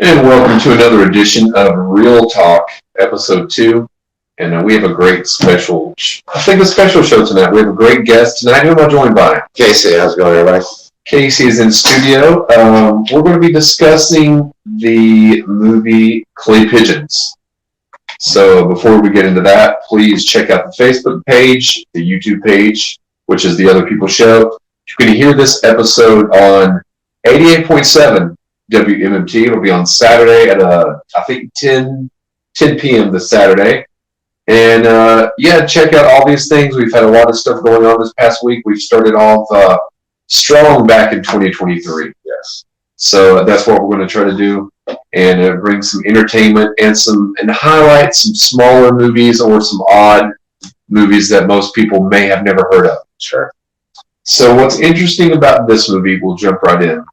And welcome to another edition of Real Talk, Episode 2. And we have a great special, I think a special show tonight. We have a great guest tonight. Who am I joined by? Casey, how's it going, everybody? Casey is in studio. We're going to be discussing the movie Clay Pigeons. So before we get into that, please check out the Facebook page, the YouTube page, which is the Other People Show. You can hear this episode on 88.7 WMMT. It'll be on Saturday at I think 10 p.m. this Saturday. And check out all these things. We've had a lot of stuff going on this past week. We've started off strong back in 2023. Yes. So that's what we're going to try to do, and bring some entertainment and highlight some smaller movies or some odd movies that most people may have never heard of. Sure. So what's interesting about this movie, we'll jump right in,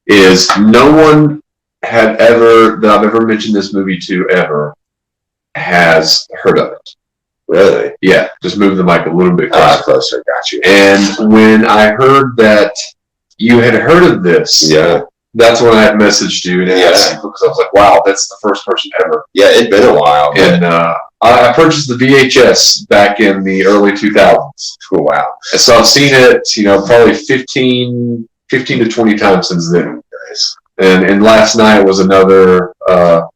is no one had ever, that I've ever mentioned this movie to ever, has heard of it. Really? Yeah, just move the mic a little bit closer. Closer, got you. And when I heard that you had heard of this, that's when I had messaged you and asked you, because I was like, wow, that's the first person ever. Yeah, it'd been a while. And I purchased the VHS back in the early 2000s. Oh, wow. And so I've seen it, probably 15 to 20 times since then. Nice. And last night was another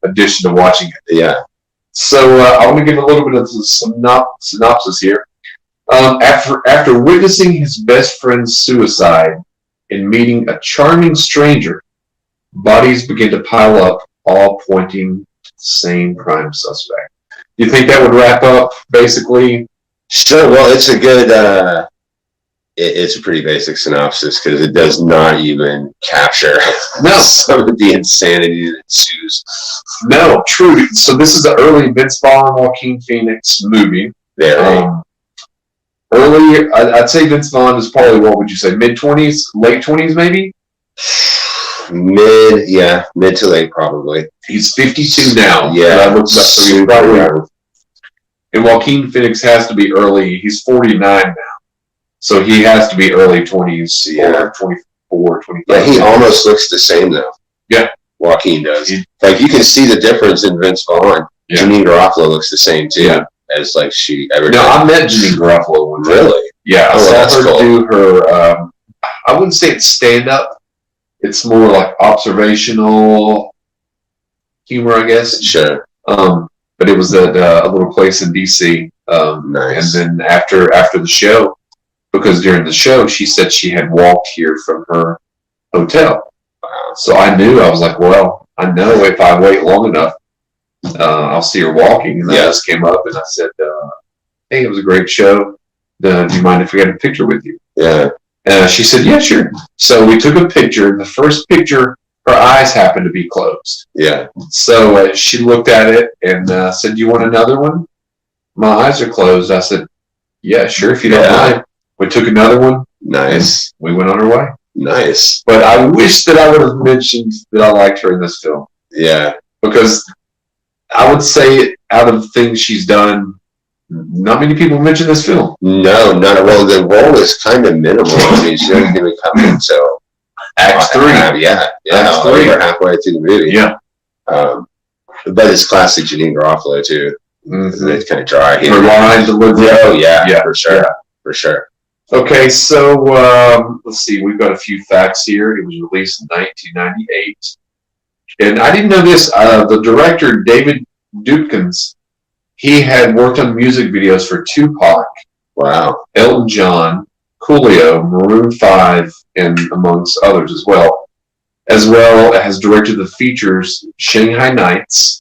addition to watching it. Yeah. So I want to give a little bit of synopsis here. After witnessing his best friend's suicide and meeting a charming stranger, bodies begin to pile up, all pointing to the same crime suspect. Do you think that would wrap up, basically? Sure. Well, it's a good... It's a pretty basic synopsis because it does not even capture some of the insanity that ensues. No, true. So this is an early Vince Vaughn, Joaquin Phoenix movie. Early, I'd say Vince Vaughn is probably, what would you say, mid-20s, late 20s maybe? Mid to late probably. He's 52 now. Yeah. I looked up, so he's probably, and Joaquin Phoenix has to be early. He's 49 now. So he has to be early 20s, or 24, 25. Yeah, he almost looks the same, though. Yeah. Joaquin does. Like, you can see the difference in Vince Vaughn. Yeah. Janine Garofalo looks the same, too. Yeah. As, like, she ever did. No, I met Janine Garofalo one time. Really? Yeah, I saw her cool. do her, I wouldn't say it's stand-up. It's more like observational humor, I guess. Sure. But it was at a little place in D.C. Nice. And then after the show, because during the show, she said she had walked here from her hotel. Wow. So I knew, I was like, well, I know if I wait long enough, I'll see her walking. And I just came up and I said, hey, it was a great show. Do you mind if we had a picture with you? Yeah. She said, yeah, sure. So we took a picture. The first picture, her eyes happened to be closed. Yeah. So she looked at it and said, do you want another one? My eyes are closed. I said, yeah, sure, if you don't mind. We took another one. Nice. We went on our way. Nice. But I wish that I would have mentioned that I liked her in this film. Yeah. Because I would say out of things she's done, not many people mention this film. No, not at all. The role is kind of minimal. I mean, she doesn't even come in until Act 3. Act 3. We're halfway through the movie. Yeah. But it's classic Janine Garofalo, too. Mm-hmm. It's kind of dry here. Her line delivery. Oh, yeah, for sure. Yeah. For sure. Okay, so let's see. We've got a few facts here. It was released in 1998. And I didn't know this. The director, David Dupkins, he had worked on music videos for Tupac, Elton John, Coolio, Maroon 5, and amongst others as well as directed the features Shanghai Nights,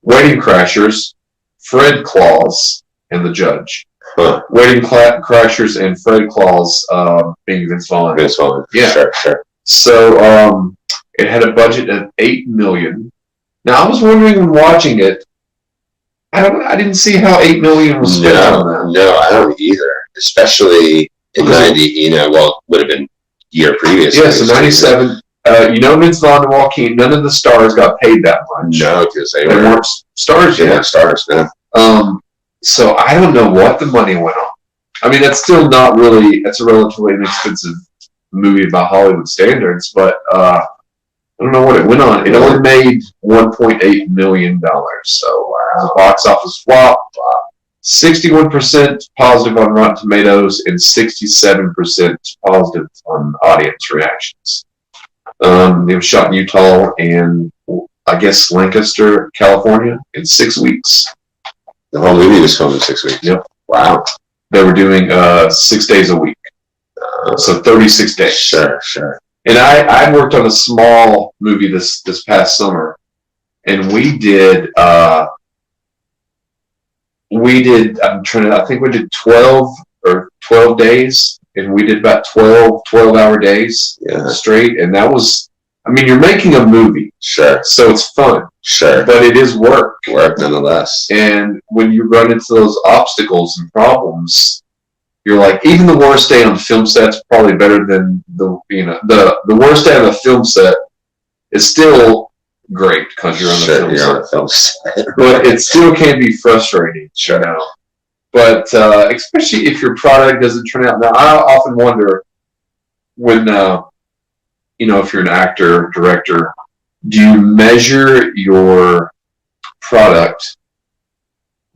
Wedding Crashers, Fred Claus, and The Judge. Huh. Wedding Crashers and Fred Claus being Vince Vaughn. Vince Vaughn. Yeah. Sure. So it had a budget of $8 million. Now I was wondering when watching it, I didn't see how $8 million was spent on that. No, I don't either. Especially in 90, would have been year previous. Yeah, so 97. Vince Vaughn and Joaquin, none of the stars got paid that much. No, because they weren't stars yet. They weren't stars, no. So I don't know what the money went on. I mean, that's still not really, that's a relatively inexpensive movie by Hollywood standards, but I don't know what it went on. It only made $1.8 million. So the box office flop. 61% positive on Rotten Tomatoes and 67% positive on audience reactions. It was shot in Utah and I guess Lancaster, California, in 6 weeks. The whole movie was filmed in 6 weeks. Yep. Wow. They were doing 6 days a week, so 36 days. Sure. And I worked on a small movie this past summer, and we did. I think we did 12 days, and we did about 12-hour days straight, and that was. I mean, you're making a movie, sure, so it's fun, sure, but it is work nonetheless. And when you run into those obstacles and problems, you're like, even the worst day on the film set's probably better than the worst day on the film set is still great because you're on the film set. But it still can be frustrating, sure. You know? But especially if your product doesn't turn out. Now, I often wonder when. If you're an actor, director, do you measure your product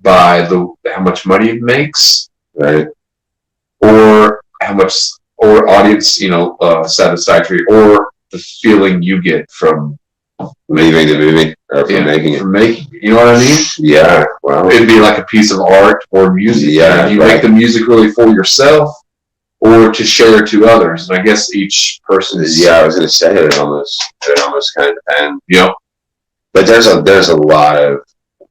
by how much money it makes, right, or how much, or audience, satisfactory, or the feeling you get from leaving the movie or from making it? You know what I mean? Yeah. Well, it'd be like a piece of art or music. Yeah. You make the music really for yourself, or to share to others. And I guess each person is. Yeah, I was going to say it almost kind of depends. Yep. But there's a lot of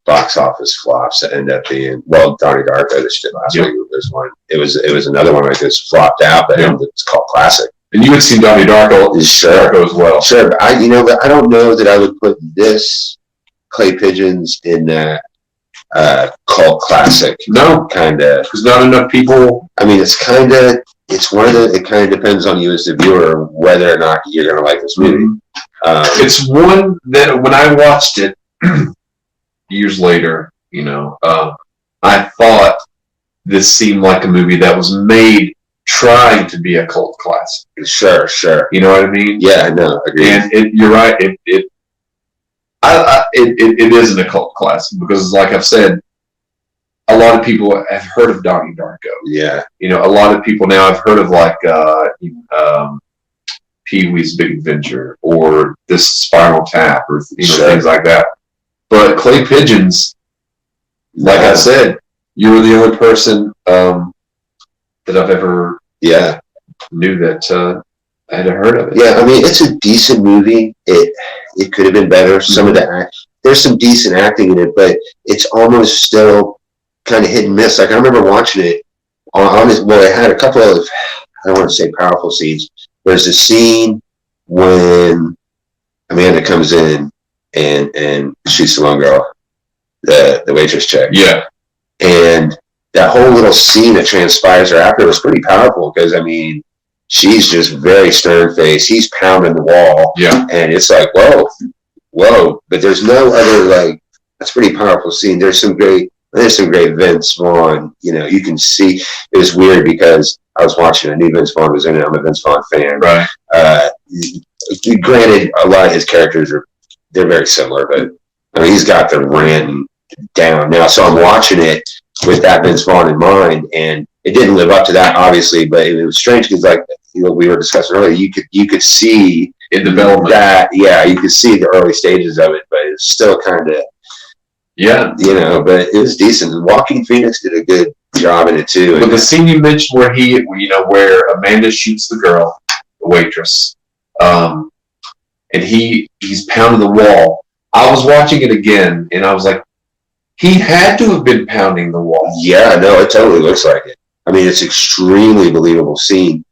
box office flops that end up being, well, Donnie Darko that did last week was one. It was another one like this flopped out, but it's called classic. And you would see Donnie Darko as well. Sure, but I don't know that I would put this Clay Pigeons in that cult classic. No, kind of, because not enough people. I mean, it kind of depends on you as the viewer whether or not you're going to like this movie. Mm-hmm. It's one that when I watched it years later, I thought this seemed like a movie that was made trying to be a cult classic. Sure. You know what I mean? Yeah, no, agreed. And you're right. It isn't a cult classic because, like I've said, a lot of people have heard of Donnie Darko. Yeah. A lot of people now have heard of Pee-wee's Big Adventure or this Spinal Tap or things like that. But Clay Pigeons, like I said, you were the only person that I've ever knew that I had heard of it. Yeah, I mean, it's a decent movie. It could have been better. Some of there's some decent acting in it, but it's almost still kind of hit and miss. Like I remember watching it it had a couple of, I don't want to say powerful scenes. There's a scene when Amanda comes in and shoots the one girl, the waitress chick. Yeah. And that whole little scene that transpires after was pretty powerful because, I mean, she's just very stern-faced. He's pounding the wall. Yeah. And it's like, whoa. But there's no other, that's a pretty powerful scene. There's some great Vince Vaughn. You can see it was weird because I was watching, I knew Vince Vaughn was in it. I'm a Vince Vaughn fan. Right. Granted, a lot of his characters they're very similar, but I mean, he's got the rant down now. So I'm watching it with that Vince Vaughn in mind, and it didn't live up to that, obviously. But it was strange because, we were discussing earlier, you could see in development that, you could see the early stages of it, but it's still kind of. Yeah. But it was decent. Joaquin Phoenix did a good job in it too. But the scene you mentioned where Amanda shoots the girl, the waitress, and he's pounding the wall. I was watching it again, and I was like, he had to have been pounding the wall. Yeah, no, it totally looks like it. I mean, it's extremely believable scene.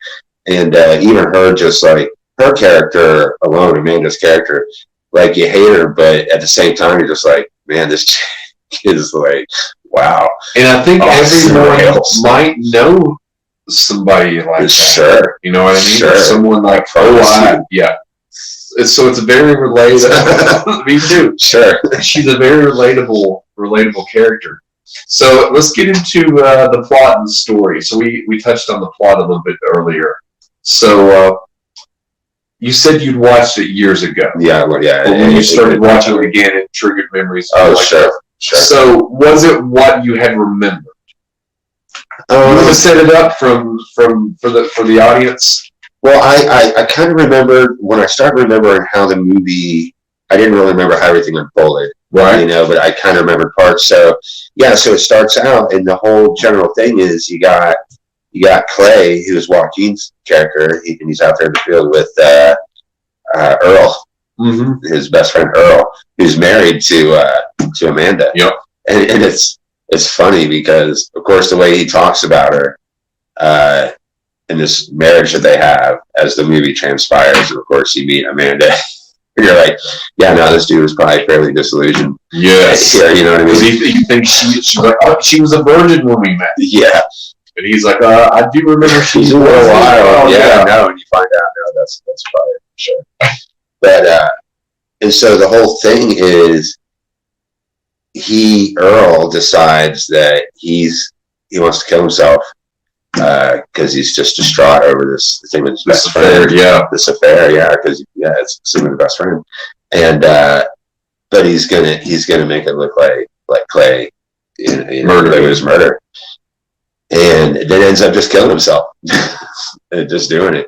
And even her, just like her character alone, Amanda's character, like you hate her, but at the same time, you're just like, man, this kid is like, wow. And I think everyone might know somebody like that. Sure. You know what I mean? Sure. Someone like, yeah. So it's very relatable. Me too. Sure. She's a very relatable character. So let's get into the plot and the story. So we touched on the plot a little bit earlier. So you said you'd watched it years ago. Yeah, well, yeah. But when you started watching it again, it triggered memories. Oh, like sure, that. sure. So, was it what you had remembered? You want to set it up for the audience? Well, I kind of remembered when I started remembering how the movie. I didn't really remember how everything unfolded, right? You know, but I kind of remembered parts. So yeah, so it starts out, and the whole general thing is you got Clay, who's Joaquin's character, and he's out there in the field with Earl, his best friend Earl, who's married to Amanda. Yep. And it's funny because, of course, the way he talks about her in this marriage that they have as the movie transpires, and of course, you meet Amanda. And you're like, yeah, no, this dude was probably fairly disillusioned. Yes. Yeah, you know what I mean? Because you think she's like, oh, she was a virgin when we met. Yeah. And he's like, I do remember she's a while. Oh, yeah, no, and you find out, no, that's probably for sure. But, and so the whole thing is, Earl decides that he wants to kill himself because he's just distraught over this thing with his best friend. This affair, because it's him and the best friend, and but he's gonna make it look like Clay, murder. It was murder, and then ends up just killing himself, and just doing it.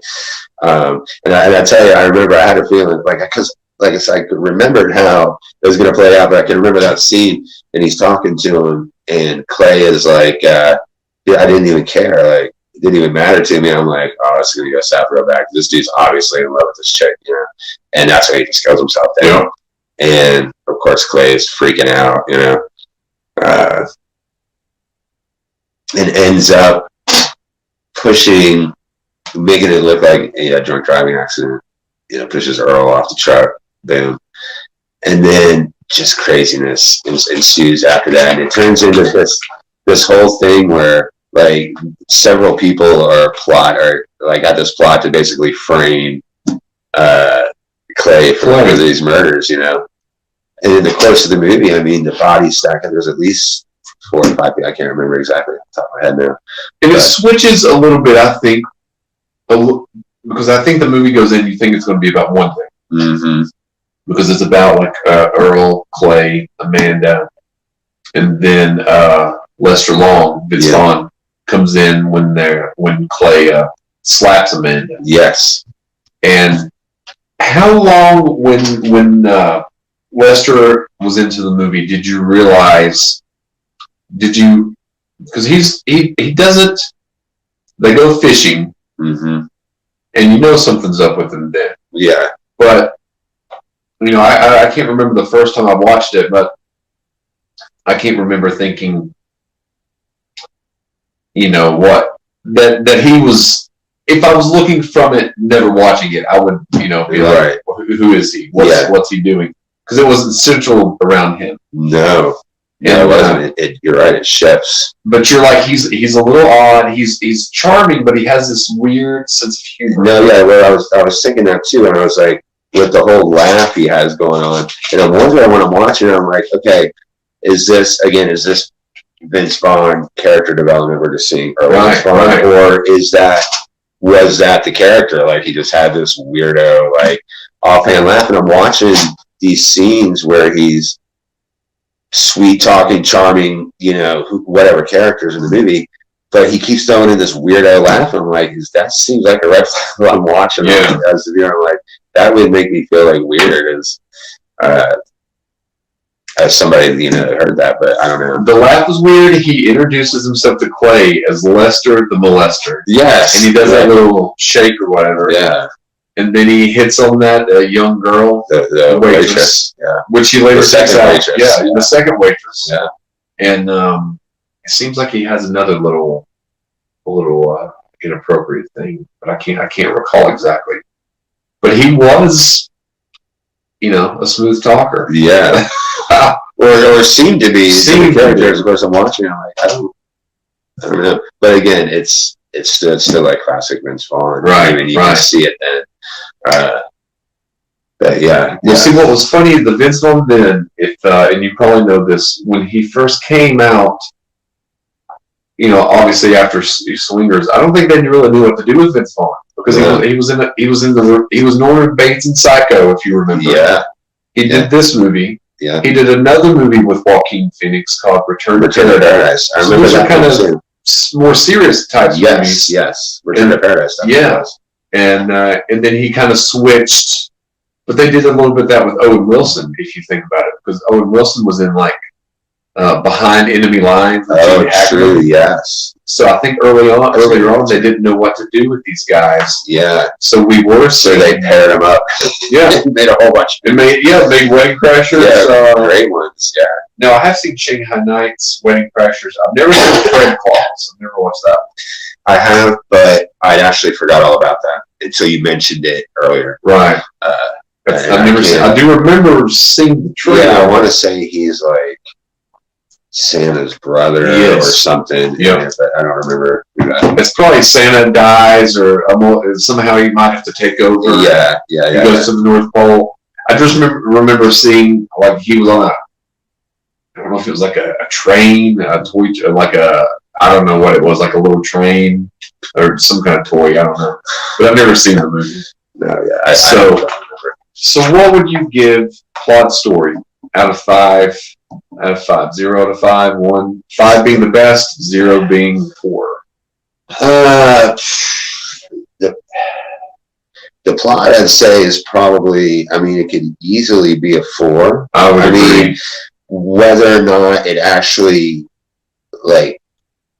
And I tell you, I remember I had a feeling because. Like I said, I could remember how it was going to play out, but I can remember that scene, and he's talking to him, and Clay is like, I didn't even care. Like, it didn't even matter to me. I'm like, oh, it's going to go south real bad. This dude's obviously in love with this chick, you know? And that's why he just kills himself down. Yeah. And, of course, Clay is freaking out, you know? And ends up making it look like a drunk driving accident. You know, pushes Earl off the truck. Boom. And then just craziness ensues after that. And it turns into this whole thing where like several people got this plot to basically frame Clay for one of these murders, you know. And in the course of the movie, I mean, the bodies stack up. There's at least 4 or 5 people. I can't remember exactly off the top of my head now. And it switches a little bit, I think, because I think the movie goes in, you think it's going to be about one thing. Mm-hmm. Because it's about like Earl, Clay, Amanda, and then Lester Long, Vince Vaughn, comes in when Clay slaps Amanda. Yes. And how long when Lester was into the movie did you realize? Because he doesn't. They go fishing. Mm-hmm. And you know something's up with him then. Yeah. But, you know, I can't remember the first time I watched it, but I can't remember thinking, you know, that he was, if I was looking from it, never watching it, I would, you know, be like, who is he? What's he doing? Because it wasn't central around him. No. Yeah, it wasn't. You're right. It shifts. But you're like, he's a little odd. He's charming, but he has this weird sense of humor. No, yeah. Well, I was thinking that too, and I was like, with the whole laugh he has going on, and I'm wondering when I'm watching it, I'm like, okay, is this Vince Vaughn character development we're just seeing, or or was that the character? Like he just had this weirdo like offhand laugh, and I'm watching these scenes where he's sweet talking, charming, you know, whatever characters in the movie, but he keeps throwing in this weirdo laugh. I'm like, that seems like a red flag while I'm watching. Yeah. I'm like, that would make me feel like weird as somebody, you know, heard that, but I don't know. The laugh was weird. He introduces himself to Clay as Lester the molester. Yes. And he does that little shake or whatever. Yeah. And then he hits on that young girl, the waitress, which he later takes out. The second waitress. Yeah. And it seems like he has another little inappropriate thing, but I can't recall exactly. But he was, you know, a smooth talker. Yeah. or seemed to be. Seemed characters. Of course, I'm watching. I'm like, I don't know. But again, it's still like classic Vince Vaughn. Right. I mean, you can see it then. But yeah. Well, see, what was funny, the Vince Vaughn then, and you probably know this, when he first came out, you know, obviously after Swingers, I don't think they really knew what to do with Vince Vaughn. because he was Norman Bates in Psycho, if you remember. Yeah. He did this movie. Yeah. He did another movie with Joaquin Phoenix called Return to Paradise. I remember that kind of too. More serious type movies. Yes. Return to Paradise. Yeah. And then he kind of switched, but they did a little bit of that with Owen Wilson, if you think about it, because Owen Wilson was in like Behind Enemy Lines. Oh, true. Yes. So I think earlier on, they didn't know what to do with these guys. Yeah. So they paired them up. Yeah. Made a whole bunch. Made Wedding Crashers. Yeah, great ones. Yeah. No, I have seen Shanghai Nights, Wedding Crashers. I've never seen Fred Claus. I've never watched that. I have, but I actually forgot all about that until you mentioned it earlier. Right. I do remember seeing the trailer. Yeah, I want to say he's like Santa's brother or something. Yeah, but I don't remember. It's probably Santa dies, or somehow he might have to take over. Yeah. He goes to the North Pole. I just remember seeing like he was on I don't know if it was like a train, a toy, I don't know what it was, like a little train or some kind of toy. I don't know, but I've never seen the movie. No, yeah. So what would you give plot story out of 5? 0 out of 5. 1, 5 being the best, 0 being poor. The plot, I'd say, is probably. I mean, it could easily be a 4. I would agree. Whether or not it actually like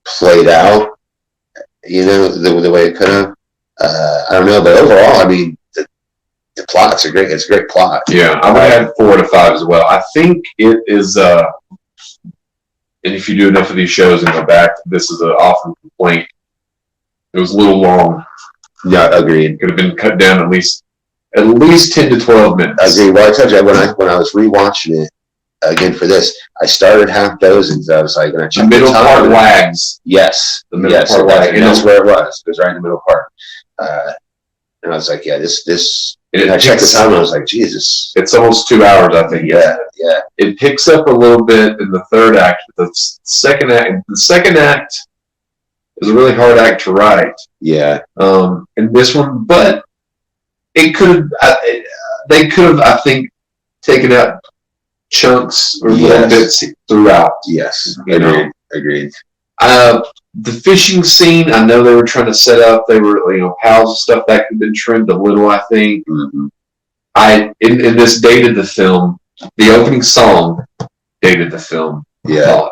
played out, the way it could have. I don't know, but overall, I mean, the plot's it's a great plot. Yeah, I would have 4 out of 5 as well. I think it is, and if you do enough of these shows and go back, this is an often complaint. It was a little long. Yeah, agreed. Could have been cut down at least 10 to 12 minutes. Agreed. Well, I told you when I was rewatching it again for this, I started half dozing. I was like, the middle part lags. Yes, the middle part lags. And that's where it was. It was right in the middle part. And I was like, yeah, this. And I checked the time and I was like, Jesus. It's almost 2 hours, I think. Yeah. It picks up a little bit in the third act, but the second act is a really hard act to write. Yeah. And this one, but they could have, I think, taken out chunks or little bits throughout. Yes. Agreed. The fishing scene, I know they were trying to set up. They were, pals and stuff that could have been trimmed a little. I think. Mm-hmm. In this dated the film. The opening song dated the film. Yeah.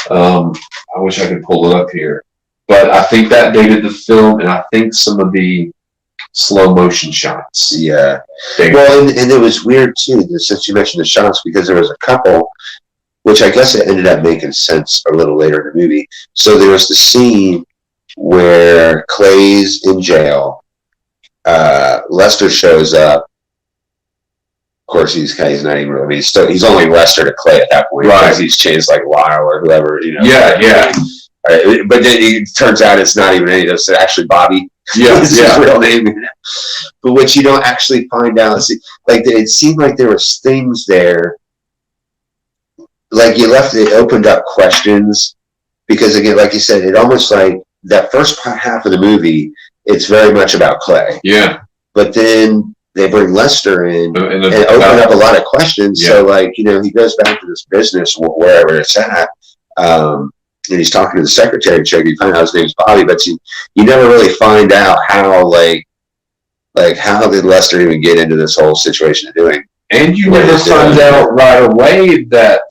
I wish I could pull it up here, but I think that dated the film, and I think some of the slow motion shots. Yeah. Well, and it was weird too, since you mentioned the shots, because there was a couple. Which I guess it ended up making sense a little later in the movie. So there was the scene where Clay's in jail. Lester shows up. Of course, he's not even really. He's only Lester to Clay at that point, right? Because he's changed like Lyle or whoever, Yeah. But then it turns out it's not even any. It's actually Bobby. Yeah, his real name. But what you don't actually find out is it seemed like there was things there. Like it opened up questions because again, like you said, it almost like that first half of the movie, it's very much about Clay. Yeah. But then they bring Lester in and open up a lot of questions. Yeah. So he goes back to this business wherever it's at. And he's talking to the secretary chick. You find out his name's Bobby, but you never really find out how how did Lester even get into this whole situation of doing. And you never find out right away that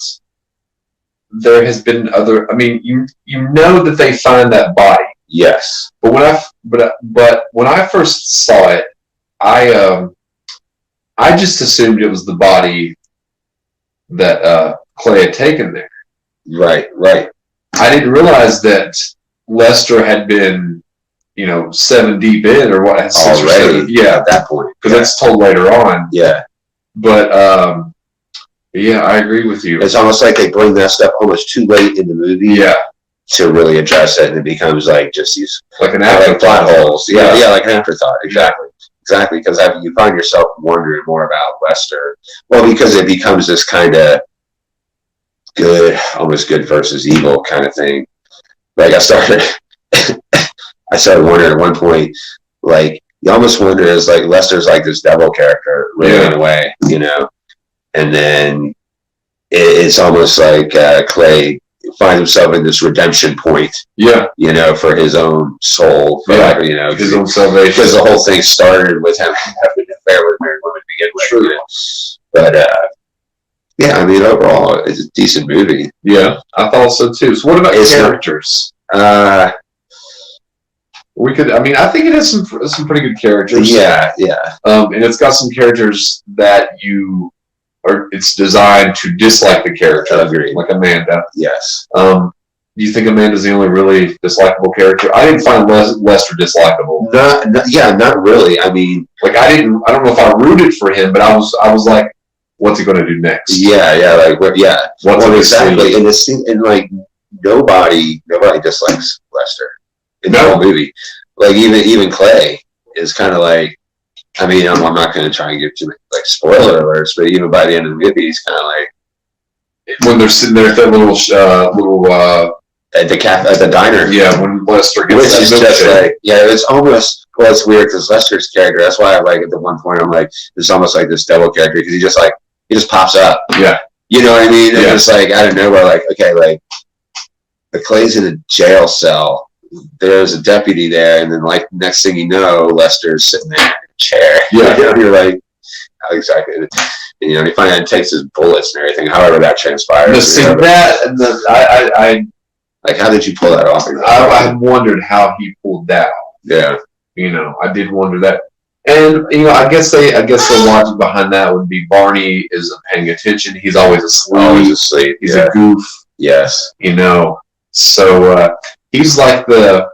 there has been other. I mean, you know that they find that body. Yes. But when I first saw it, I just assumed it was the body that Clay had taken there. Right. I didn't realize that Lester had been, 7 deep in or what? Already. Yeah, at that point. Because that's told later on. Yeah. But yeah, I agree with you. It's almost like they bring that stuff almost too late in the movie. Yeah. To really address it, and it becomes like just these like an afterthought. Plot holes. Yeah, like an afterthought. Exactly, because you find yourself wondering more about Lester. Well, because it becomes this kind of almost good versus evil kind of thing. Like I started wondering at one point, like you almost wonder is like Lester's like this devil character, really, in a way, and then it's almost like Clay finds himself in this redemption point, for his own soul, his own salvation. Because the whole thing started with him having an affair with a married woman to begin with. True. But I mean, overall, it's a decent movie. Yeah, I thought so too. So, what about characters? We could. I mean, I think it has some pretty good characters. Yeah. And it's got some characters that it's designed to dislike the character. Agreed. Like Amanda. Yes. Do you think Amanda's the only really dislikable character? I didn't find Lester dislikable. Not really. I mean, like I don't know if I rooted for him, but I was like, what's he going to do next? Exactly. And this thing, and like nobody dislikes Lester in the whole movie. Like even Clay is kind of like. I mean, I'm not going to try and give too many like spoiler alerts, but even by the end of the movie, he's kind of like when they're sitting there at that little at the diner. Yeah, when Lester gets which is just like it's almost it's weird because Lester's character. That's why I like at the one point I'm like it's almost like this devil character because he just pops up. Yeah, you know what I mean? And it's like out of nowhere, like okay, like the Clay's in a jail cell. There's a deputy there, and then like next thing you know, Lester's sitting there in a chair. Yeah, you're like, how exactly? And, he finally takes his bullets and everything. However that transpires. I like, how did you pull that off? I wondered how he pulled that off. Yeah, I did wonder that, and I guess the logic behind that would be Barney isn't paying attention. He's always asleep. He's a goof. Yes, so. He's like the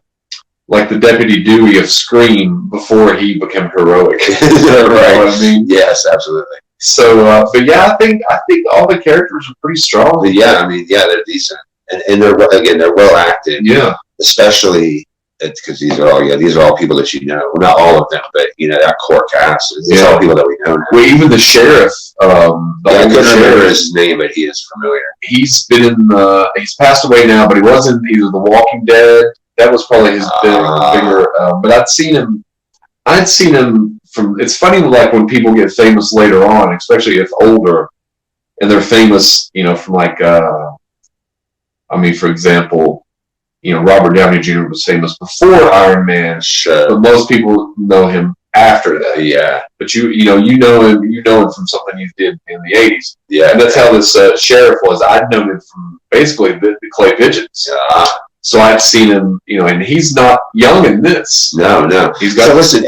Deputy Dewey of Scream before he became heroic. Right. You know what I mean? Yes, absolutely. So, but yeah, I think all the characters are pretty strong. But yeah, I mean, yeah, they're decent, and they're well acted. Yeah, especially because these are all people that you know. Well, not all of them, but that core cast. These are all people that we know now. Well, even the sheriff. I couldn't remember his name, but he is familiar. He's been he's passed away now, but he was in either The Walking Dead. That was probably his bigger. But I'd seen him from. It's funny, like when people get famous later on, especially if older, and they're famous, from like. For example. Robert Downey Jr. was famous before Iron Man, but most people know him after that. Yeah. But you know him from something he did in the 80s. Yeah. And that's how this sheriff was. I'd known him from basically the Clay Pigeons. So I've seen him, and he's not young in this. No. He's got. So listen,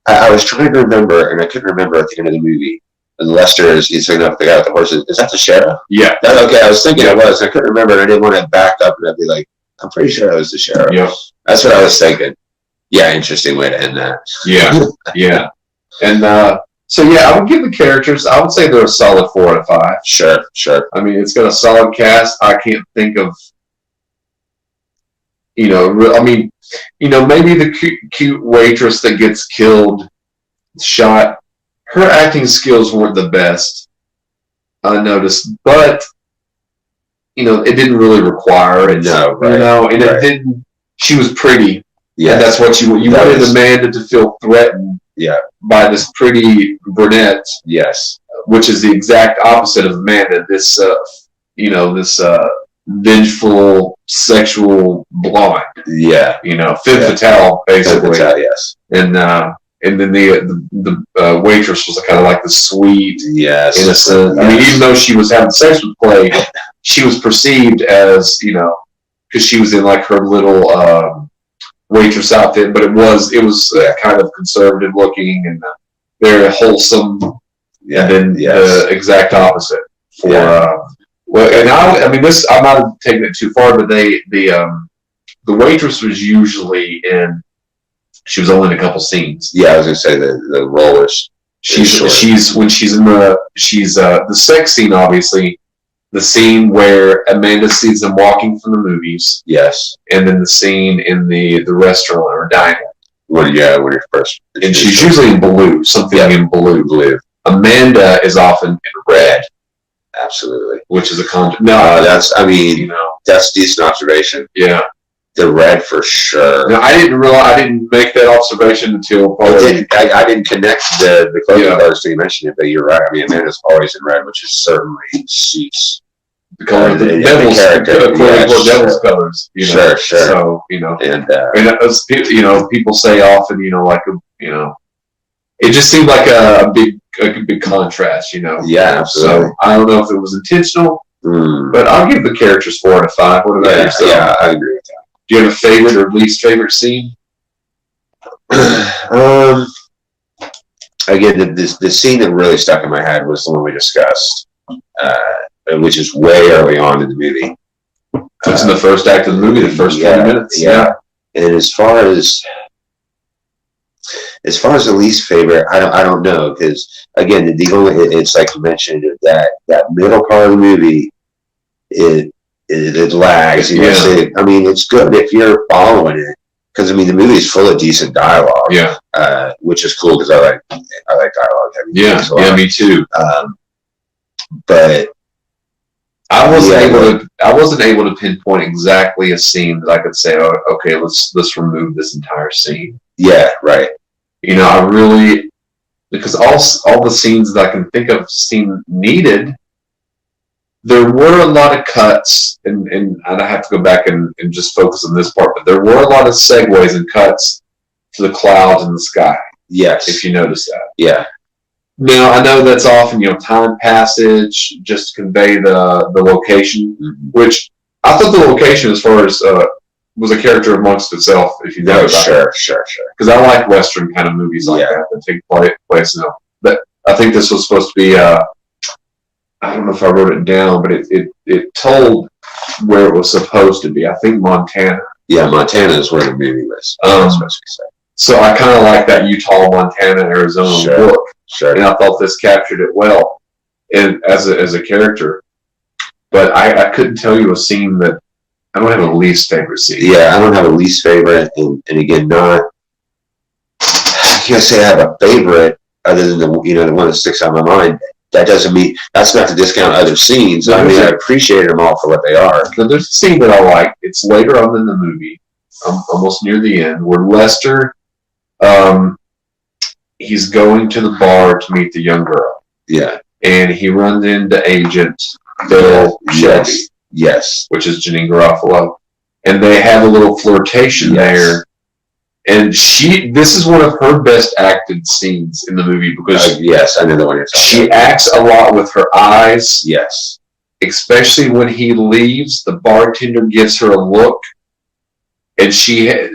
I was trying to remember, and I couldn't remember at the end of the movie. And Lester he's picking up the guy with the horses. Is that the sheriff? Yeah. Okay, I was thinking it was. I couldn't remember, and I didn't want to back up and I'd be like, I'm pretty sure that was the sheriff. Yeah. That's what I was thinking. Yeah, interesting way to end that. Yeah. And so yeah, I would give the characters. I would say they're a solid 4 out of 5. Sure. I mean, it's got a solid cast. I can't think of. Maybe the cute waitress that gets killed, shot. Her acting skills weren't the best. I noticed, but. It didn't really require it. No, right. And it didn't. She was pretty. Yeah, and that's what you wanted Amanda to feel threatened. Yeah. By this pretty brunette. Yes. Which is the exact opposite of Amanda. This, this vengeful sexual blonde. Yeah. Femme fatale, basically. Femme fatale, yes. And then the waitress was kind of like the sweet, innocent. Yes. I mean, even though she was having sex with Clay, she was perceived as, because she was in like her little waitress outfit, but it was kind of conservative looking and very wholesome. Yeah. And then the exact opposite for. This I'm not taking it too far, but the waitress was usually in. She was only in a couple scenes. Yeah, I was gonna say the role is she's in the sex scene, obviously. The scene where Amanda sees them walking from the movies. Yes. And then the scene in the restaurant or diner. When you're first. And she's usually in blue, something in blue. Amanda is often in red. Absolutely. Which is a that's decent observation. Yeah. The red for sure. Now, I didn't make that observation until probably. I didn't connect the clothing colors till you mentioned it, but you're right. I mean, Amanda's always in red, which is certainly suits the color of the devil's character. Devil's colors. Sure. So, and as, people say often, it just seemed like a big contrast, Yeah, absolutely. So I don't know if it was intentional, but I'll give the characters 4 out of 5. What about yourself? Yeah, I agree with that. Do you have a favorite or least favorite scene? Again, the scene that really stuck in my head was the one we discussed, which is way early on in the movie. It's in the first act of the movie, the first 20 minutes. Yeah. And as far as the least favorite, I don't know, because again, it's like you mentioned, that middle part of the movie, it lags. I mean, it's good if you're following it, because I mean the movie is full of decent dialogue. Yeah. Which is cool because I like dialogue heavy. Yeah, me too. But I wasn't able to pinpoint exactly a scene that I could say, oh, okay, let's remove this entire scene. Yeah, right. I really, because all the scenes that I can think of seem needed. There were a lot of cuts, and I have to go back and just focus on this part, but there were a lot of segues and cuts to the clouds and the sky. Yes. If you notice that. Yeah. Now, I know that's often, time passage, just to convey the location, which I thought the location as far as was a character amongst itself, if you know about it. Sure. Because I like Western kind of movies like that take place. But I think this was supposed to be, I don't know if I wrote it down, but it told where it was supposed to be. I think Montana. Yeah, Montana is where the movie was. So I kind of like that Utah, Montana, Arizona look. Sure. And I thought this captured it well, and as a character. But I couldn't tell you a scene that I don't have a least favorite scene. Yeah, I don't have a least favorite, and again, I can't say I have a favorite other than the one that sticks out in my mind. That doesn't mean that's not to discount other scenes. I mean, I appreciate them all for what they are. Now, there's a scene that I like. It's later on in the movie, almost near the end, where Lester, he's going to the bar to meet the young girl. Yeah, and he runs into Agent Bill Shelby. Yes, which is Janine Garofalo, and they have a little flirtation there. And this is one of her best acted scenes in the movie because yes, I know the one you're talking about. She acts a lot with her eyes. Yes, especially when he leaves, the bartender gives her a look, and the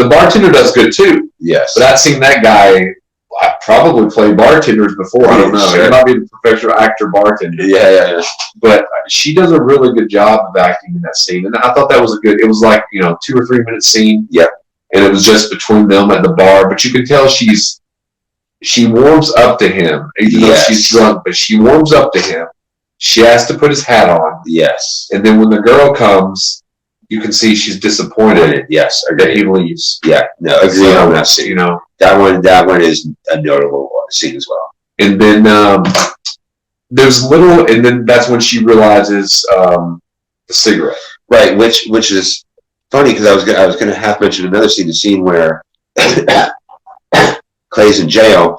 bartender does good too. Yes, but I've seen that guy. I probably played bartenders before. I don't know. Sure. He might be the professional actor bartender. Yeah. But she does a really good job of acting in that scene, and I thought that was it was like 2 or 3 minute scene. Yeah, and it was just between them at the bar. But you can tell she warms up to him, even though she's drunk. But she warms up to him. She has to put his hat on. Yes, and then when the girl comes, you can see she's disappointed. Yes, that he leaves. Yeah, no, agree on that scene. That one is a notable scene as well. And then and then that's when she realizes the cigarette. Right, which is funny because I was gonna half mention another scene, the scene where Clay's in jail.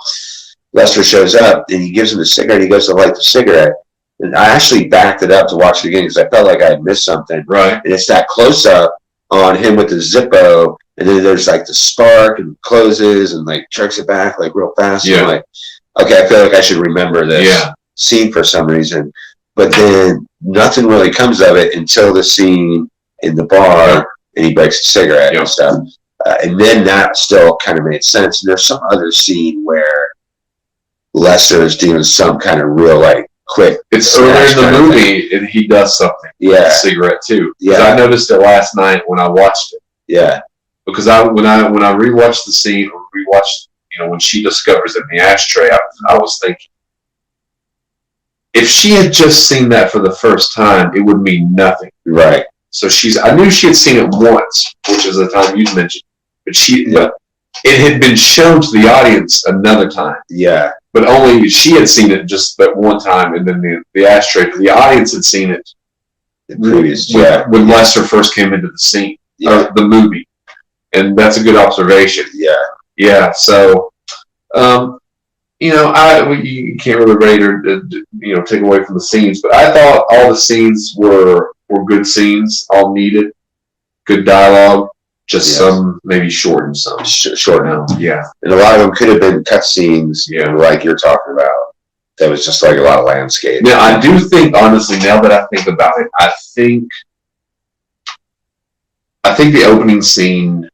Lester shows up and he gives him the cigarette. He goes to light the cigarette. And I actually backed it up to watch it again because I felt like I had missed something. Right. And it's that close up on him with the Zippo, and then there's like the spark and closes and like jerks it back like real fast. Yeah. I'm like, okay, I feel like I should remember this scene for some reason. But then nothing really comes of it until the scene in the bar and he breaks a cigarette and stuff. And then that still kind of made sense. And there's some other scene where Lester is doing some kind of real like quick. It's earlier in the movie, and he does something. Yeah, with a cigarette too. Yeah, I noticed it last night when I watched it. Yeah, because when I rewatched the scene, or rewatched, when she discovers it in the ashtray, I was thinking, if she had just seen that for the first time, it would mean nothing. Right. So I knew she had seen it once, which is the time you mentioned, but it had been shown to the audience another time. Yeah. But only she had seen it just that one time, and then the ashtray. The audience had seen it previous, when Lester first came into the scene, or the movie, and that's a good observation. Yeah. So, you can't really rate or take away from the scenes, but I thought all the scenes were good scenes, all needed, good dialogue. Just some maybe shortened some. Shortened. Yeah. And a lot of them could have been cut scenes, like you're talking about. That was just like a lot of landscape. Now, I do think, honestly, now that I think about it, I think the opening scene,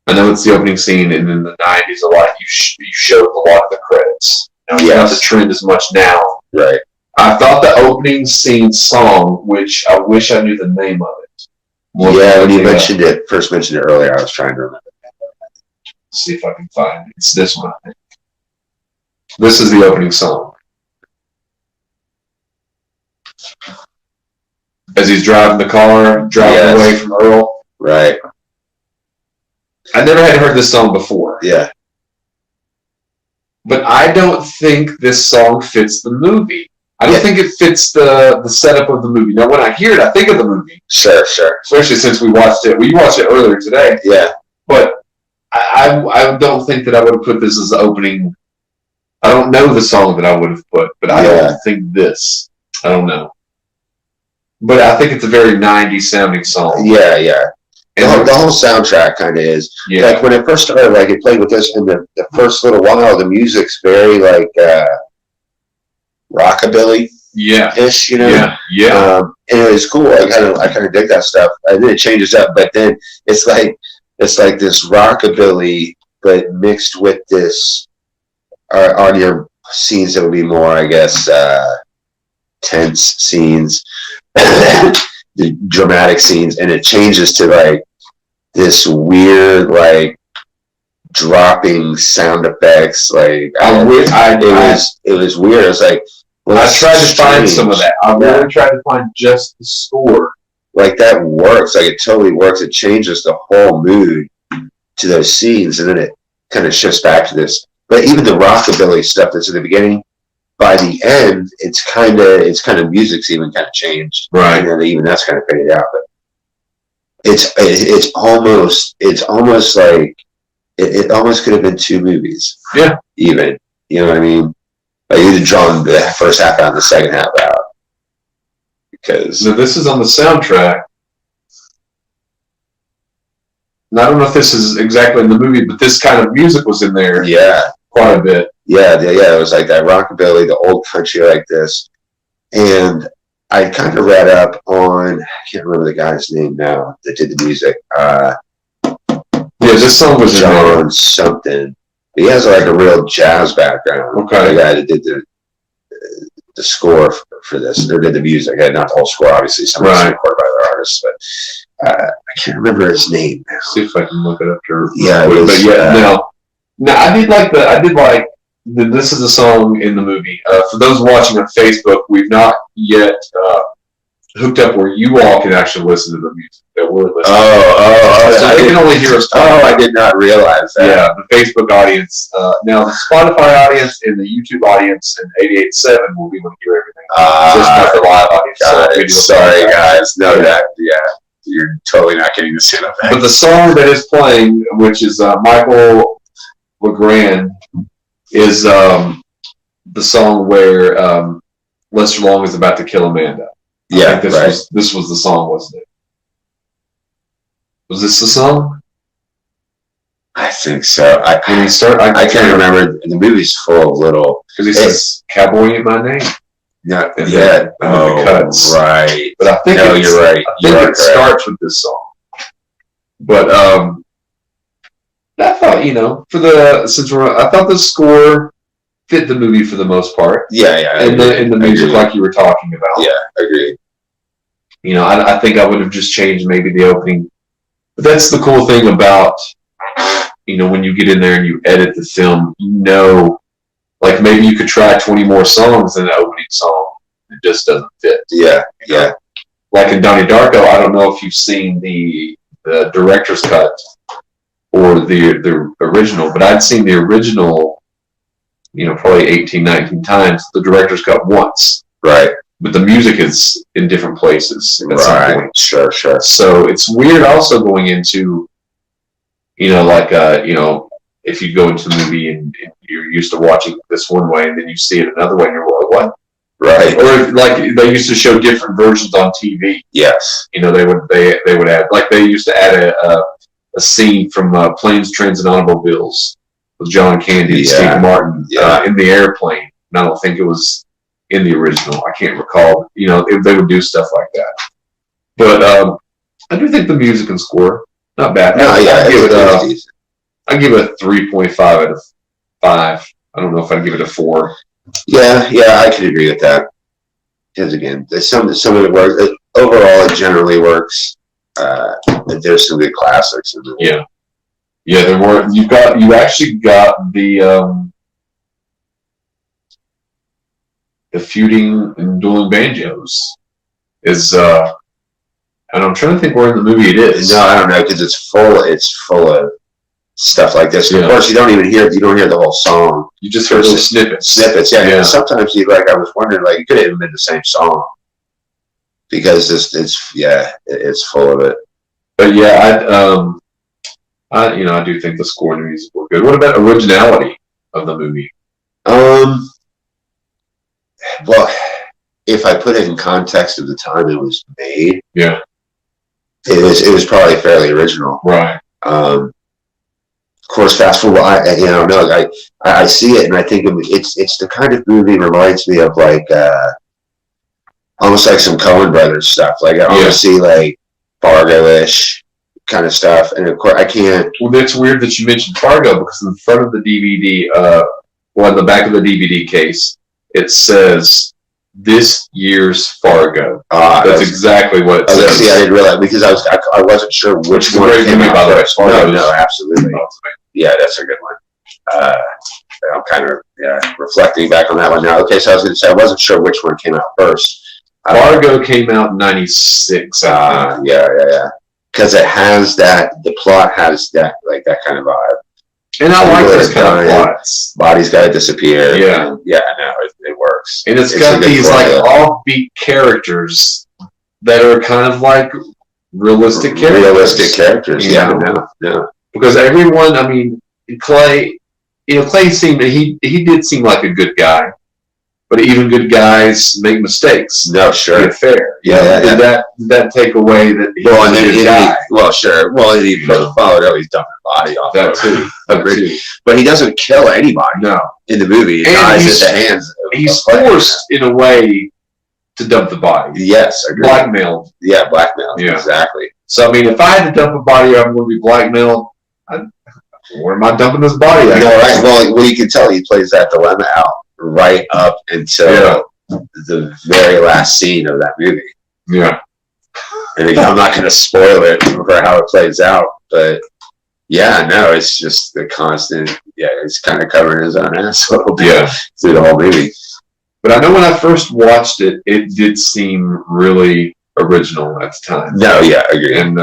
I know it's the opening scene, and in the 90s, a lot, you showed a lot of the credits. Now, it's not the trend as much now. Right. I thought the opening scene song, which I wish I knew the name of it. When you first mentioned it earlier, I was trying to remember. Let's see if I can find it. It's this one, I think. This is the opening song. As he's driving the car, driving away from Earl. Right. I never had heard this song before. Yeah. But I don't think this song fits the movie. I don't think it fits the setup of the movie. Now, when I hear it, I think of the movie. Sure. Especially since we watched it. We watched it earlier today. Yeah. But I don't think that I would have put this as the opening. I don't know the song that I would have put, but I don't think this. I don't know. But I think it's a very 90s sounding song. Yeah. And the whole soundtrack kind of is. Yeah. Like when it first started, like it played with us in the first little while, the music's very like rockabilly. Ish, Yeah. And it was cool. I kind of dig that stuff. And then it changes up, but then it's like this rockabilly, but mixed with this on your scenes that would be more, I guess, tense scenes, the dramatic scenes, and it changes to like this weird, like dropping sound effects. Like it was weird. It was like, I tried to find some of that. I really tried to find just the score. Like that works. Like it totally works. It changes the whole mood to those scenes, and then it kind of shifts back to this. But even the rockabilly stuff that's in the beginning, by the end, it's kind of music's even kind of changed, right? And then even that's kind of faded out. But it's almost like it almost could have been two movies. Yeah, even what I mean. Like you'd have drawn the first half out and the second half out. Because this is on the soundtrack. And I don't know if this is exactly in the movie, but this kind of music was in there. Yeah. Quite a bit. Yeah. It was like that rockabilly, the old country like this. And I kind of read up on, I can't remember the guy's name now that did the music. This song was John something. He has like a real jazz background. Okay. The guy that did the score for this, or did the music, not the whole score, obviously. Some recorded by other artists, but I can't remember his name now. See if I can look it up here. Yeah, I did like this is a song in the movie. For those watching on Facebook, we've not yet hooked up where you all can actually listen to the music that we're listening. So they can only hear us talk. I did not realize that. Yeah, the Facebook audience. Now, the Spotify audience and the YouTube audience and 88.7 will be able to hear everything. Just not the live audience. Sorry, guys. No, you're totally not getting the same effect. But the song that is playing, which is Michael LeGrand, is the song where Lester Long is about to kill Amanda. Yeah, this was the song, wasn't it? Was this the song? I think so. I can't remember. The movie's full of little, because he says "Cowboy Ain't My Name." Not yet. Cuts. Right. But I think you're right. I think it starts with this song. But I thought, I thought the score fit the movie for the most part. Yeah. And the music, like you were talking about. Yeah, agreed. I think I would have just changed maybe the opening. But that's the cool thing about, when you get in there and you edit the film, like maybe you could try 20 more songs in the opening song. It just doesn't fit. Yeah. Like in Donnie Darko, I don't know if you've seen the director's cut or the original, but I'd seen the original, probably 18, 19 times, the director's cut once. Right. but the music is in different places at some point. Sure. So it's weird also going into, like, if you go into the movie and you're used to watching this one way and then you see it another way and you're like, what? Right. Or like they used to show different versions on TV. Yes. They would add, like they used to add a scene from Planes, Trains, and Automobiles with John Candy and Steve Martin in the airplane. And I don't think it was in the original. I can't recall. They would do stuff like that. But I do think the music and score, not bad. No, I give it a 3.5 out of 5. I don't know if I'd give it a 4. Yeah, I can agree with that. Because again, some of it works. Overall, it generally works. There's some good classics in there. Yeah. There were. You actually got the feuding and dueling banjos is. And I'm trying to think where in the movie it is. No, I don't know because it's full of stuff like this. Yeah. Of course, you don't hear the whole song. You just hear little snippets. Snippets, yeah. Sometimes I was wondering, like, it could have even been the same song because it's full of it. But yeah, I do think the score and the music were good. What about originality of the movie? Well, if I put it in context of the time it was made, it was probably fairly original, right? Of course, fast forward, I see it and I think it's the kind of movie reminds me of like almost like some Coen Brothers stuff. Like I almost see like Fargo-ish kind of stuff, and of course I can't. Well, that's weird that you mentioned Fargo because in front of the DVD, in the back of the DVD case, it says this year's Fargo. That's exactly what it says. See, I didn't realize because I wasn't sure which one came out first. No, absolutely. Yeah, that's a good one. I'm kind of reflecting back on that one now. Okay, so I was going to say I wasn't sure which one came out first. Fargo came out in '96. Yeah. Because the plot has that kind of vibe. And I like those kind of plots. Body's got to disappear. Yeah. It works. And it's got these like offbeat characters that are kind of like realistic characters. Yeah. Because everyone, I mean, Clay seemed he did seem like a good guy, but even good guys make mistakes. No, sure. To be fair. Yeah. Did that take away that he was a good guy? Well, sure. Well, he followed he's dumping body off. That too. But he doesn't kill anybody. No. In the movie, he dies at the hands. He's forced in a way to dump the body. Yes, agreed. Blackmailed. Yeah, blackmailed. Yeah. Exactly. So I mean, if I had to dump a body, I'm going to be blackmailed. Where am I dumping this body? Right. Well, you can tell he plays that dilemma out right up until the very last scene of that movie. Yeah. And again, I'm not going to spoil it for how it plays out, but it's just the constant. Yeah, he's kind of covering his own ass a little bit through the whole movie. But I know when I first watched it, it did seem really original at the time. No, yeah, I agree. And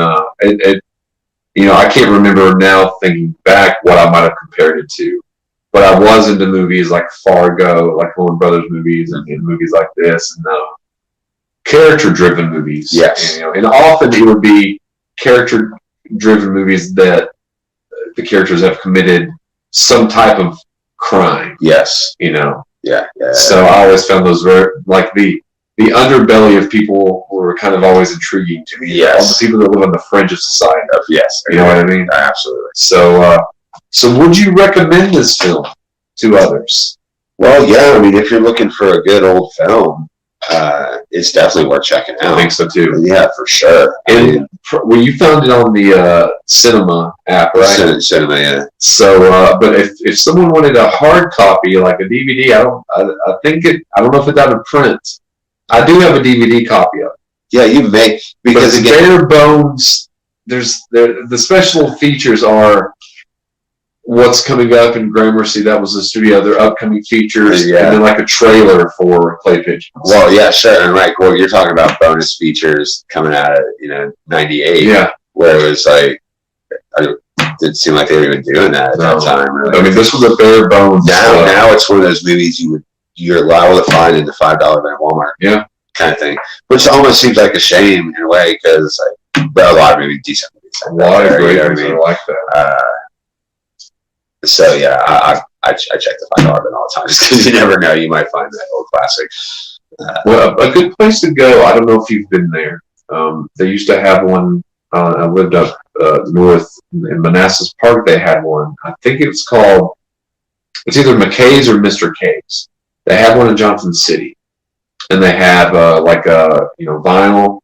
I can't remember now thinking back what I might have compared it to. But I was into movies like Fargo, like Coen Brothers movies, and movies like this, and character-driven movies. Yes. And often it would be character-driven movies that the characters have committed some type of crime. Yes. Yeah. So I always found those very like the underbelly of people were kind of always intriguing to me. Yes. All the people that live on the fringe of society. Yes. You know what I mean? Absolutely. So would you recommend this film to others? Well, yeah. I mean, if you're looking for a good old film, it's definitely worth checking out. I think so too. Yeah, for sure. And you found it on the Cinema app, right? Cinema, yeah. So, but if someone wanted a hard copy, like a DVD, I don't know if it's out of print. I do have a DVD copy of it. Yeah, you may because again, bare bones. The special features are what's coming up in Gramercy. That was the studio. Their upcoming features, and then like a trailer for Clay Pigeons. Well, yeah, sure. And like, you're talking about bonus features coming out of '98. Yeah, where it was like, it didn't seem like they were even doing that at that time. Really. I mean, this was a bare bones. Now it's one of those movies you're liable to find in the $5 bin at Walmart. Yeah. kind of thing, which almost seems like a shame in a way because but a lot of maybe decent movies. A lot of great ones are like that. So yeah, I check the Find Arbin all the time because you never know, you might find that old classic. Well, a good place to go. I don't know if you've been there. They used to have one. I lived up north in Manassas Park. They had one. I think it's called. It's either McKay's or Mr. K's. They have one in Johnson City, and they have vinyl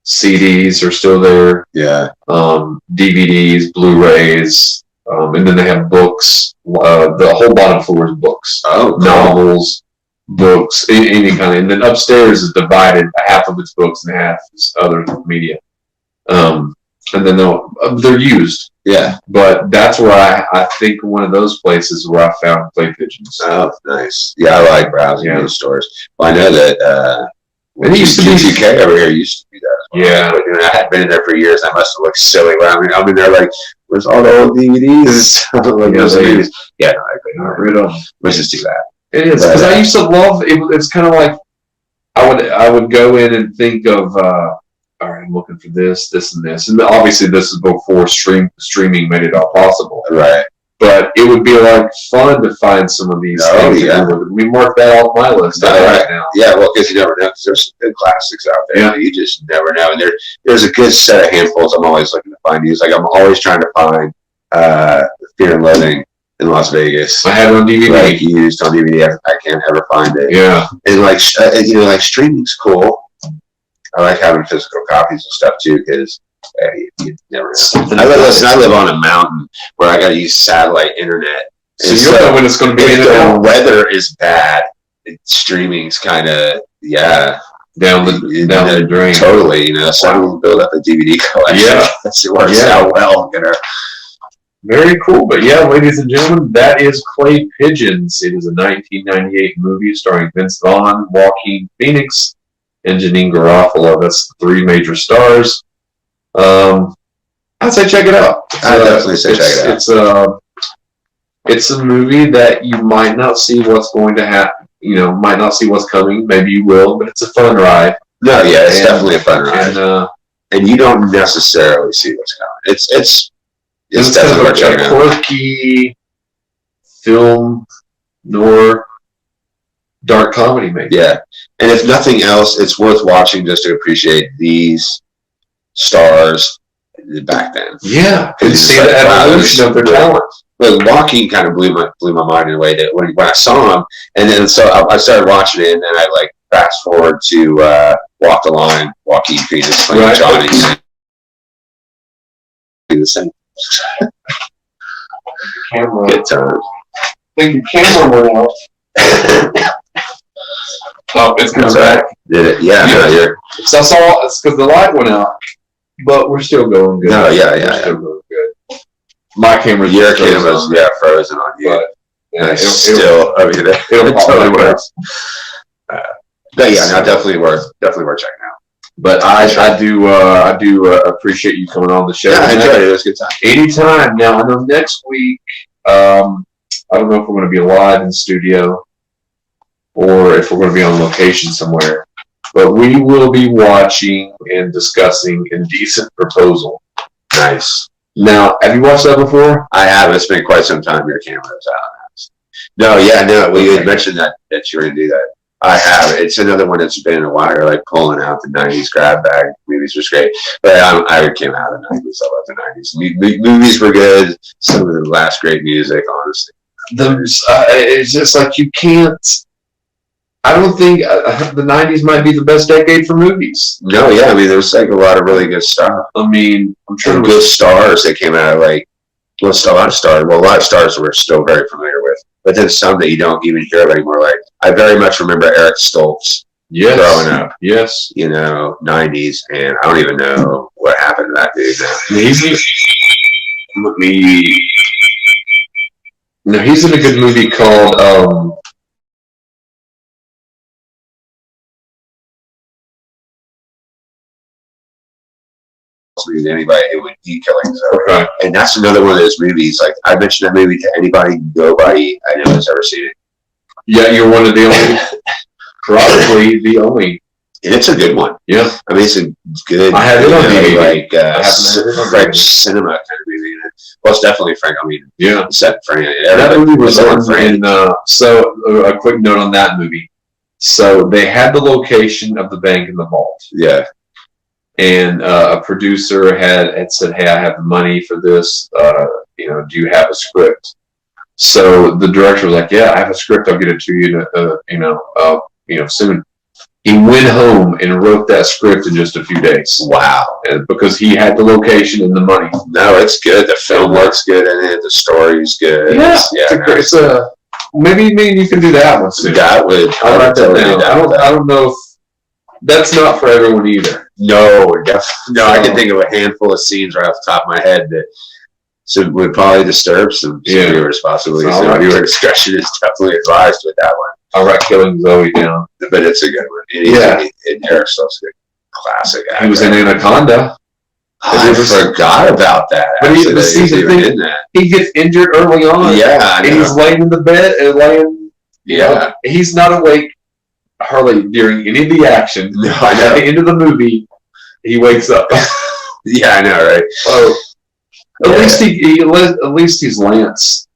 CDs are still there. Yeah. DVDs, Blu-rays, and then they have books. The whole bottom floor is books. Oh, cool. Novels, books, any kind of. And then upstairs is divided. Half of it's books and half is other media. And then they're used. Yeah. But that's where I think one of those places where I found clay pigeons. Oh, nice. Yeah, I like browsing those stores. Well, I know that it used to be GTK over here used to be that. Yeah. But, I had been in there for years. I must have looked silly when I mean, they're like, where's all the old DVDs? Like, yeah, no, I got rid of them. Which is too bad. It is, because I used to love it. It's kind of like I would go in and think of all right, I'm looking for this, and this, and obviously this is before streaming made it all possible, right? But it would be like fun to find some of these things. Yeah. We mark that off my list right now. Yeah, well, because you never know. Because there's some good classics out there. Yeah. You just never know. And there's a good set of handfuls. I'm always looking to find these. Like I'm always trying to find Fear and Loathing in Las Vegas. I have it on DVD. Like used on DVD. I can't ever find it. Yeah. And like like streaming's cool. I like having physical copies and stuff too because you never know. I live on a mountain where I got to use satellite internet. So you don't know when it's going to be. If the weather is bad, streaming's kind of down the drain. Totally, so I'm going to build up a DVD collection. Yeah, it works out well. Very cool. But yeah, ladies and gentlemen, that is Clay Pigeons. It is a 1998 movie starring Vince Vaughn, Joaquin Phoenix, and Janine Garofalo. That's the three major stars. I'd say check it out. I'd definitely say check it out. It's a movie that you might not see what's going to happen. Might not see what's coming. Maybe you will, but it's a fun ride. No, yeah, it's definitely a fun ride. And you don't necessarily see what's coming. It's definitely worth checking out. Quirky film, nor dark comedy, maybe. Yeah. And if nothing else, it's worth watching just to appreciate these stars back then. Yeah, and see the evolution of their talent. Well, Joaquin kind of blew my mind in a way that when I saw him, and then so I started watching it, and then I fast forward to Walk the Line, Joaquin Phoenix playing Johnny. The same. Camera. Good times. I think your camera went out. Oh, it's coming back. Did it? Yeah. No, so it's because the light went out, but we're still going good. No, yeah. Still going good. My camera's your camera's frozen on you. But, it'll totally works. But yeah, no, definitely worth checking out. But I do appreciate you coming on the show. Yeah, I enjoyed it. It was a good time. Anytime. Now I know next week. I don't know if we're going to be live in studio, or if we're going to be on location somewhere. But we will be watching and discussing Indecent Proposal. Nice. Now, have you watched that before? I have. It's been quite some time. Your camera was out. No, yeah, no. Well, you had mentioned that you were going to do that. I have. It's another one that's been a while. Like pulling out the 90s grab bag movies was great. But I came out of the 90s. I love the 90s. Movies were good. Some of the last great music, honestly. It's just like you can't. I don't think the 90s might be the best decade for movies. No, yeah. I mean, there's a lot of really good stuff. I mean, I'm sure good stars that came out of a lot of stars we're still very familiar with. But then some that you don't even hear of anymore. Like, I very much remember Eric Stoltz growing up. Yes. 90s. And I don't even know what happened to that dude now. He's in a good movie called anybody, it would be Killings. Okay. And that's another one of those movies. Like, I mentioned that movie to nobody I know has ever seen it. Yeah, you're one of the only, probably the only And it's a good one. Yeah. I mean, it's a good. I have it on DVD. French cinema kind of movie. Well, it's definitely Frank. I mean, yeah. Set in France. That movie was on France. So a quick note on that movie. So they had the location of the bank in the vault. Yeah. And a producer had said, "Hey, I have money for this. Do you have a script?" So the director was like, "Yeah, I have a script. I'll get it to you. Soon." He went home and wrote that script in just a few days. Wow! Because he had the location and the money. No, it's good. The film looks good in it. The story's good. Yeah, it's a maybe you can do that one soon. That would. I write that down. I don't know if that's not for everyone either. No, I can think of a handful of scenes right off the top of my head that would probably disturb some viewers possibly. So viewer discretion is definitely advised with that one. I'll write Killing Zoe down. But it's a good one. And Eric's also a classic actor. He was in Anaconda. I forgot about that. But he gets injured early on. Yeah, and he's laying in the bed and he's not awake hardly during any of the action. No, I know. At the end of the movie, he wakes up. Yeah, I know, right? So at least he's Lance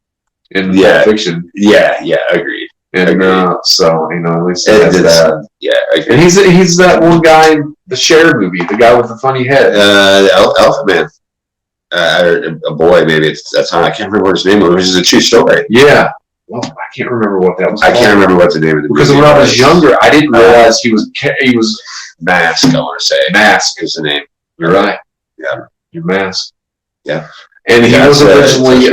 in fiction. Yeah, agreed. And so at least he has that. Yeah, agreed. And he's that one guy in the Cher movie, the guy with the funny head. Elephant Man. A boy, maybe that's how I can't remember what his name was. It was a true story. Yeah. Well, I can't remember what that was called. I can't remember what the name of the movie was. Because when I was younger, I didn't realize he was Mask. I want to say Mask is the name. You're right. Yeah, your Mask. Yeah, and he was originally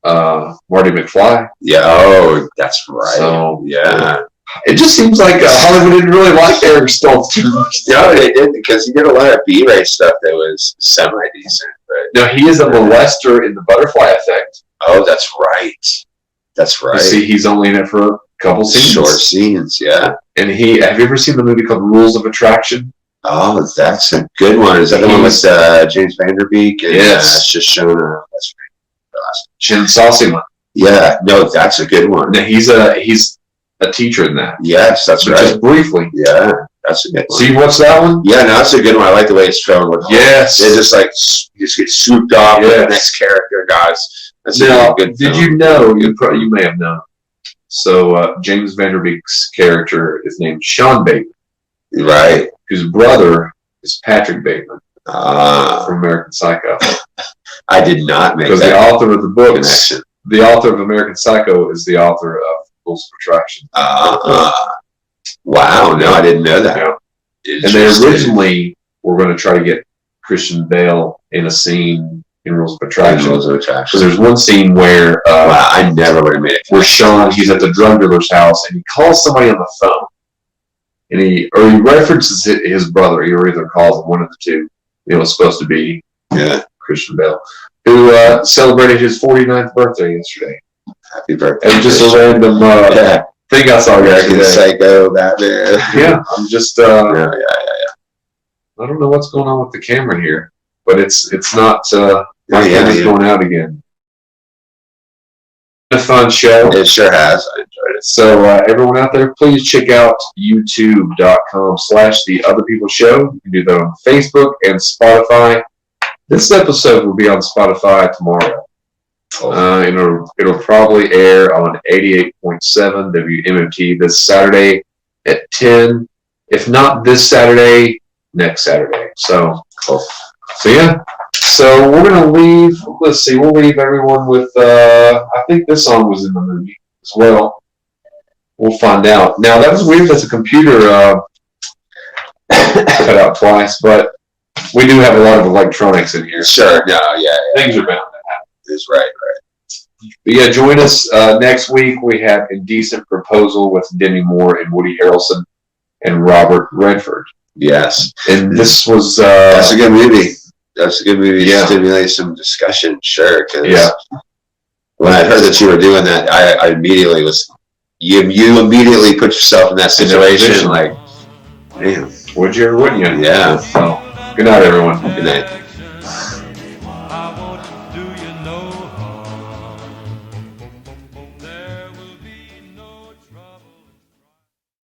Marty McFly. Yeah. Oh, that's right. So yeah. It just seems like Hollywood didn't really like Eric Stoltz too much. No, they didn't, because he did a lot of B-rate stuff that was semi-decent. But no, he is a molester in The Butterfly Effect. Oh, that's right. That's right. You see, he's only in it for a couple scenes. Short scenes, yeah. And have you ever seen the movie called Rules of Attraction? Oh, that's a good one. Is that the one with James Vanderbeek? And, yes. Shoshana. That's Jen Sosima. Yeah, no, that's a good one. Now, he's a teacher in that. Yes, that's right. Just briefly. Yeah, that's a good one. So you watched that one? Yeah, no, that's a good one. I like the way it's filmed. Yes. They just get swooped off with the next character, guys. That's now, good did you know, you may have known, so James Vanderbeek's character is named Sean Bateman. Right. Whose brother is Patrick Bateman from American Psycho. I did not make that. Because the author of the book, the author of American Psycho is the author of Rules of Attraction. Wow, no, I didn't know that. Yeah. And they originally were going to try to get Christian Bale in a scene in Rules of Attraction. Because there's one scene where I never would have made it. Where Sean, he's at the drug dealer's house and he calls somebody on the phone. And he references his brother. He either calls him, one of the two. It was supposed to be Christian Bale, who celebrated his 49th birthday yesterday. Happy birthday! And just a random thing I saw yesterday. Psycho Batman. Yeah, I'm just. I don't know what's going on with the camera here, but it's not. My camera's going out again. A fun show. It sure has. I enjoyed it. So everyone out there, please check out youtube.com/The Other People Show. You can do that on Facebook and Spotify. This episode will be on Spotify tomorrow. It'll probably air on 88.7 WMMT this Saturday at 10. If not this Saturday, next Saturday. So yeah. So we're going to leave, let's see, we'll leave everyone with, I think this song was in the movie as well. We'll find out. Now, that was weird that the computer cut out twice, but we do have a lot of electronics in here. Sure, no, yeah. Things are bound to happen. That's right. But yeah, join us next week. We have Indecent Proposal with Demi Moore and Woody Harrelson and Robert Redford. Yes. And this was... that's a good movie. That's a good movie to stimulate some discussion, sure. When I heard that you were doing that, I immediately was... You immediately put yourself in that situation, like, damn. Would you or wouldn't you? Yeah. So, good night, everyone. Good night.